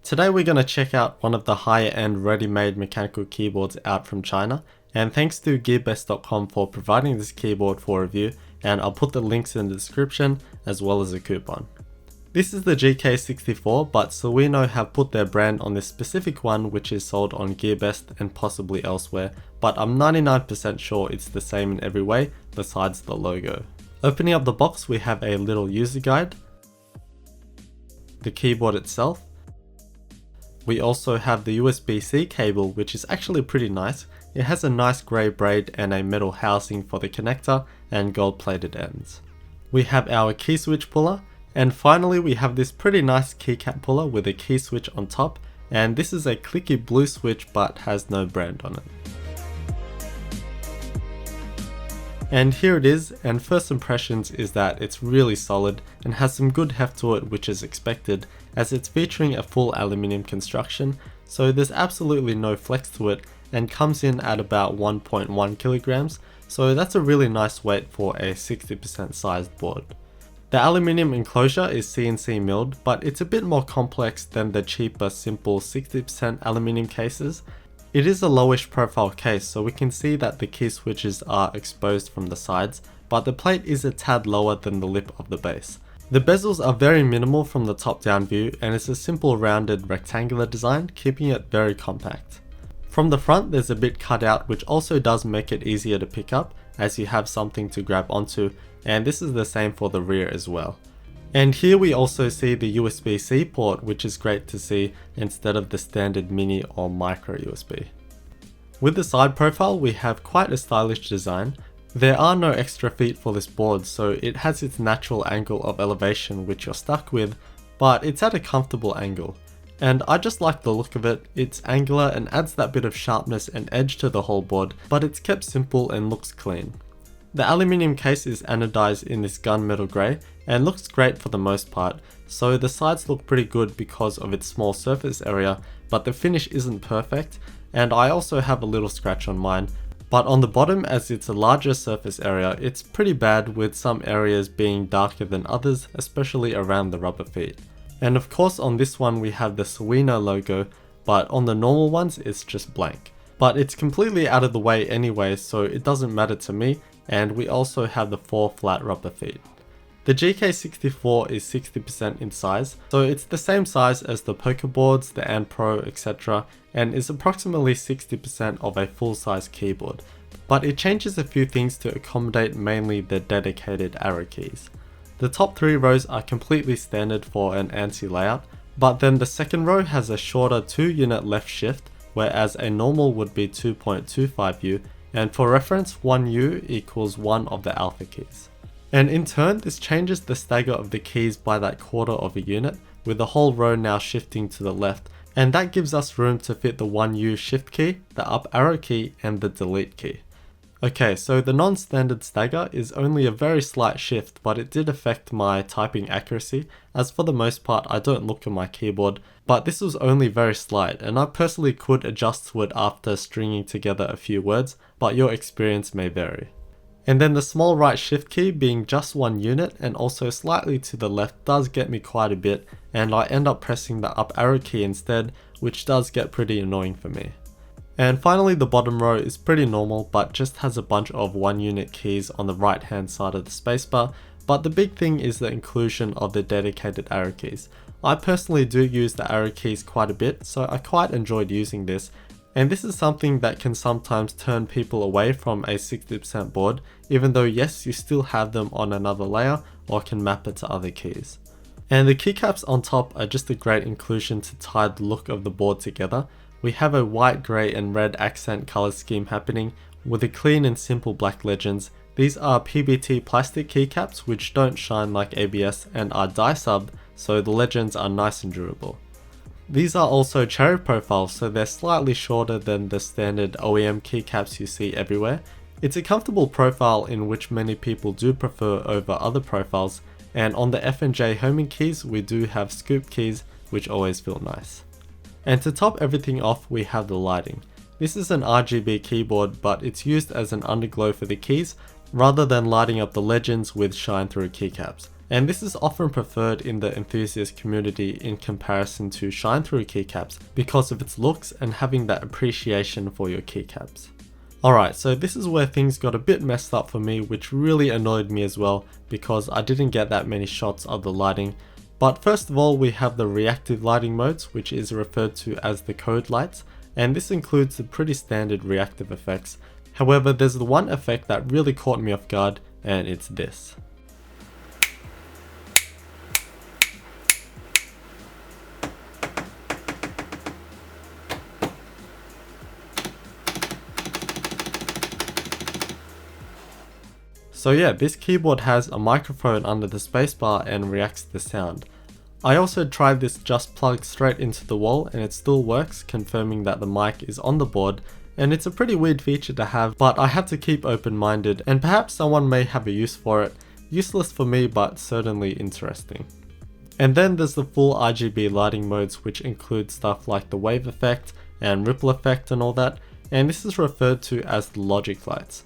Today we're going to check out one of the higher end ready-made mechanical keyboards out from China, and thanks to gearbest.com for providing this keyboard for review, and I'll put the links in the description as well as a coupon. This is the GK64, but Sewino have put their brand on this specific one, which is sold on GearBest and possibly elsewhere, but I'm 99% sure it's the same in every way besides the logo. Opening up the box, we have a little user guide, the keyboard itself. We also have the USB-C cable, which is actually pretty nice. It has a nice grey braid and a metal housing for the connector and gold plated ends. We have our key switch puller, and finally we have this pretty nice keycap puller with a key switch on top, and this is a clicky blue switch but has no brand on it. And here it is, and first impressions is that it's really solid and has some good heft to it, which is expected as it's featuring a full aluminium construction, so there's absolutely no flex to it and comes in at about 1.1 kilograms, so that's a really nice weight for a 60% sized board. The aluminium enclosure is CNC milled, but it's a bit more complex than the cheaper simple 60% aluminium cases. It is a lowish profile case, so we can see that the key switches are exposed from the sides, but the plate is a tad lower than the lip of the base. The bezels are very minimal from the top down view, and it's a simple rounded rectangular design, keeping it very compact. From the front there's a bit cut out, which also does make it easier to pick up as you have something to grab onto, and this is the same for the rear as well. And here we also see the USB-C port, which is great to see instead of the standard mini or micro USB. With the side profile we have quite a stylish design. There are no extra feet for this board, so it has its natural angle of elevation which you're stuck with, but it's at a comfortable angle. And I just like the look of it. It's angular and adds that bit of sharpness and edge to the whole board, but it's kept simple and looks clean. The aluminium case is anodized in this gunmetal grey and looks great for the most part, so the sides look pretty good because of its small surface area, but the finish isn't perfect, and I also have a little scratch on mine. But on the bottom, as it's a larger surface area, it's pretty bad, with some areas being darker than others, especially around the rubber feet. And of course on this one we have the Sewino logo, but on the normal ones it's just blank. But it's completely out of the way anyway, so it doesn't matter to me, and we also have the 4 flat rubber feet. The GK64 is 60% in size, so it's the same size as the poker boards, the Ant Pro, etc., and is approximately 60% of a full-size keyboard. But it changes a few things to accommodate mainly the dedicated arrow keys. The top 3 rows are completely standard for an ANSI layout, but then the second row has a shorter 2-unit left shift, whereas a normal would be 2.25U, and for reference 1U equals 1 of the alpha keys. And in turn this changes the stagger of the keys by that quarter of a unit, with the whole row now shifting to the left, and that gives us room to fit the 1U shift key, the up arrow key, and the delete key. Okay, so the non-standard stagger is only a very slight shift, but it did affect my typing accuracy, as for the most part I don't look at my keyboard, but this was only very slight, and I personally could adjust to it after stringing together a few words, but your experience may vary. And then the small right shift key being just 1 unit and also slightly to the left does get me quite a bit, and I end up pressing the up arrow key instead, which does get pretty annoying for me. And finally the bottom row is pretty normal, but just has a bunch of 1 unit keys on the right hand side of the spacebar, but the big thing is the inclusion of the dedicated arrow keys. I personally do use the arrow keys quite a bit, so I quite enjoyed using this, and this is something that can sometimes turn people away from a 60% board, even though yes, you still have them on another layer or can map it to other keys. And the keycaps on top are just a great inclusion to tie the look of the board together. We have a white, grey and red accent colour scheme happening with a clean and simple black legends. These are PBT plastic keycaps which don't shine like ABS and are dye sub, so the legends are nice and durable. These are also cherry profiles, so they're slightly shorter than the standard OEM keycaps you see everywhere. It's a comfortable profile in which many people do prefer over other profiles, and on the F and J homing keys we do have scoop keys which always feel nice. And to top everything off we have the lighting. This is an RGB keyboard, but it's used as an underglow for the keys rather than lighting up the legends with shine through keycaps. and this is often preferred in the enthusiast community in comparison to shine through keycaps because of its looks and having that appreciation for your keycaps. Alright, so this is where things got a bit messed up for me, which really annoyed me as well because I didn't get that many shots of the lighting. But first of all, we have the reactive lighting modes, which is referred to as the code lights, and this includes the pretty standard reactive effects. However, there's the one effect that really caught me off guard, and it's this. So yeah, this keyboard has a microphone under the spacebar and reacts to the sound. I also tried this just plugged straight into the wall and it still works, confirming that the mic is on the board, and it's a pretty weird feature to have, but I have to keep open-minded and perhaps someone may have a use for it. Useless for me, but certainly interesting. And then there's the full RGB lighting modes, which include stuff like the wave effect and ripple effect and all that, and this is referred to as the logic lights.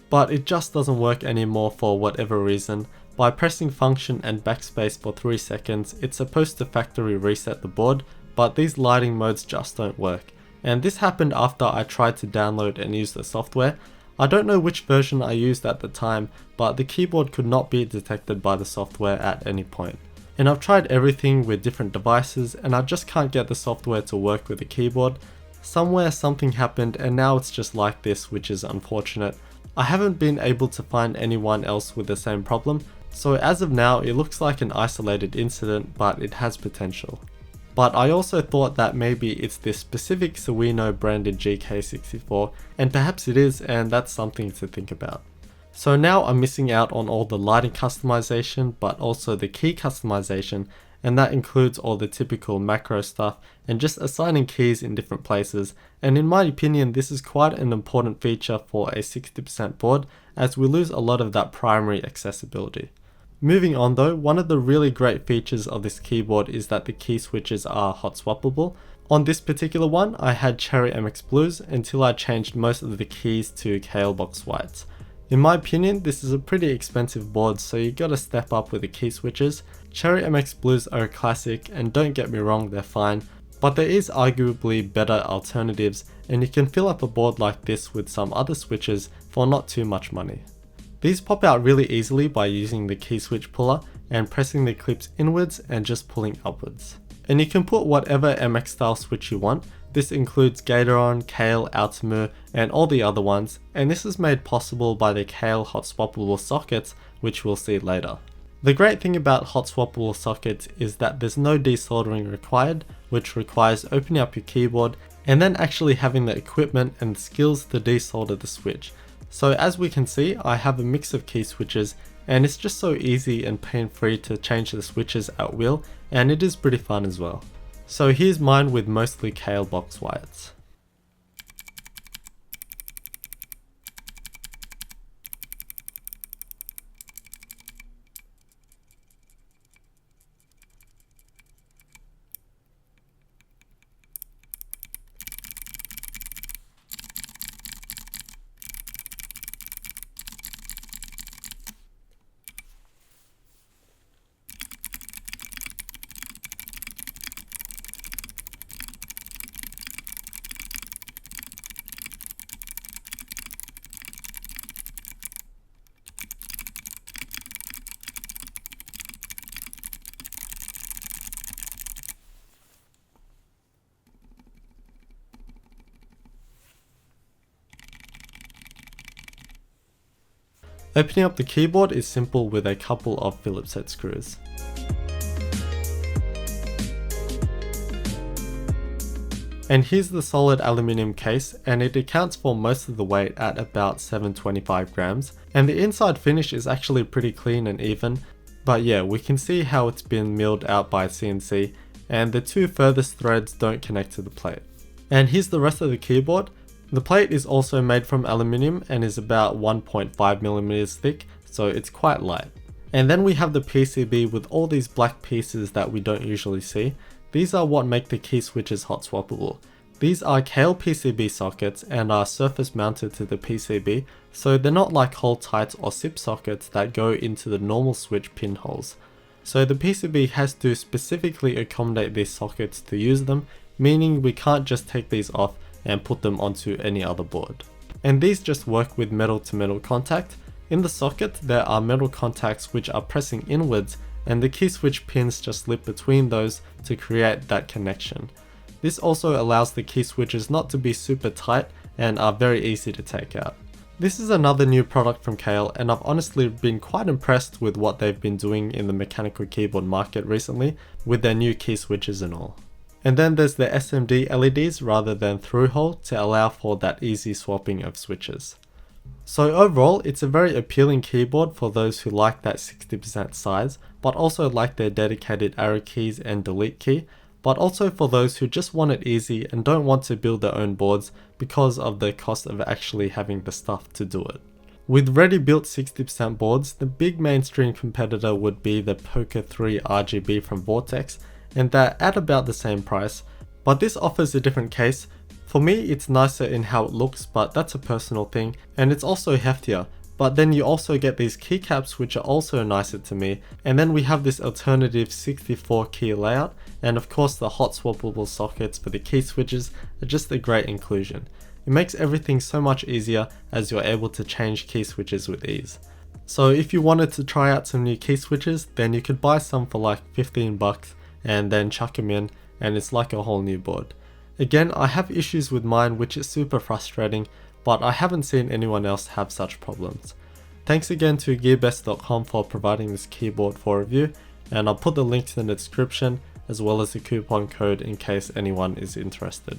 But it just doesn't work anymore for whatever reason. By pressing function and backspace for 3 seconds, it's supposed to factory reset the board, but these lighting modes just don't work. And this happened after I tried to download and use the software. I don't know which version I used at the time, but the keyboard could not be detected by the software at any point. And I've tried everything with different devices and I just can't get the software to work with the keyboard. Somewhere something happened and now it's just like this, which is unfortunate. I haven't been able to find anyone else with the same problem, so as of now it looks like an isolated incident, but it has potential. But I also thought that maybe it's this specific Sewino branded GK64, and perhaps it is, and that's something to think about. So now I'm missing out on all the lighting customization, but also the key customization, and that includes all the typical macro stuff and just assigning keys in different places, and in my opinion this is quite an important feature for a 60% board as we lose a lot of that primary accessibility. Moving on though, one of the really great features of this keyboard is that the key switches are hot-swappable. On this particular one I had Cherry MX Blues until I changed most of the keys to KLBox Whites. In my opinion, this is a pretty expensive board, so you gotta step up with the key switches. Cherry MX Blues are a classic, and don't get me wrong, they're fine, but there is arguably better alternatives, and you can fill up a board like this with some other switches for not too much money. These pop out really easily by using the key switch puller and pressing the clips inwards and just pulling upwards. And you can put whatever MX style switch you want. This includes Gateron, Kale, Altimu, and all the other ones, and this is made possible by the Kale Hot-swappable sockets, which we'll see later. The great thing about Hot-swappable sockets is that there's no desoldering required, which requires opening up your keyboard and then actually having the equipment and skills to desolder the switch. So as we can see, I have a mix of key switches, and it's just so easy and pain-free to change the switches at will, and it is pretty fun as well. So here's mine with mostly KLBox Whites. Opening up the keyboard is simple with a couple of Phillips head screws. And here's the solid aluminium case, and it accounts for most of the weight at about 725 grams. And the inside finish is actually pretty clean and even, but yeah, we can see how it's been milled out by CNC, and the two furthest threads don't connect to the plate. And here's the rest of the keyboard. The plate is also made from aluminium and is about 1.5mm thick, so it's quite light. And then we have the PCB with all these black pieces that we don't usually see. These are what make the key switches hot-swappable. These are Kale PCB sockets and are surface mounted to the PCB, so they're not like hole tights or SIP sockets that go into the normal switch pinholes. So the PCB has to specifically accommodate these sockets to use them, meaning we can't just take these off and put them onto any other board. And these just work with metal to metal contact. In the socket there are metal contacts which are pressing inwards, and the key switch pins just slip between those to create that connection. This also allows the key switches not to be super tight and are very easy to take out. This is another new product from Kailh, and I've honestly been quite impressed with what they've been doing in the mechanical keyboard market recently with their new key switches and all. And then there's the SMD LEDs rather than through hole to allow for that easy swapping of switches. So overall, it's a very appealing keyboard for those who like that 60% size, but also like their dedicated arrow keys and delete key, but also for those who just want it easy and don't want to build their own boards because of the cost of actually having the stuff to do it. With ready-built 60% boards, the big mainstream competitor would be the Poker 3 RGB from Vortex, and they're at about the same price, but this offers a different case. For me, it's nicer in how it looks, but that's a personal thing, and it's also heftier. But then you also get these keycaps which are also nicer to me, and then we have this alternative 64 key layout, and of course the hot-swappable sockets for the key switches are just a great inclusion. It makes everything so much easier as you're able to change key switches with ease. So if you wanted to try out some new key switches, then you could buy some for like 15 bucks and then chuck them in, and it's like a whole new board. Again, I have issues with mine which is super frustrating, but I haven't seen anyone else have such problems. Thanks again to gearbest.com for providing this keyboard for review, and I'll put the link in the description as well as the coupon code in case anyone is interested.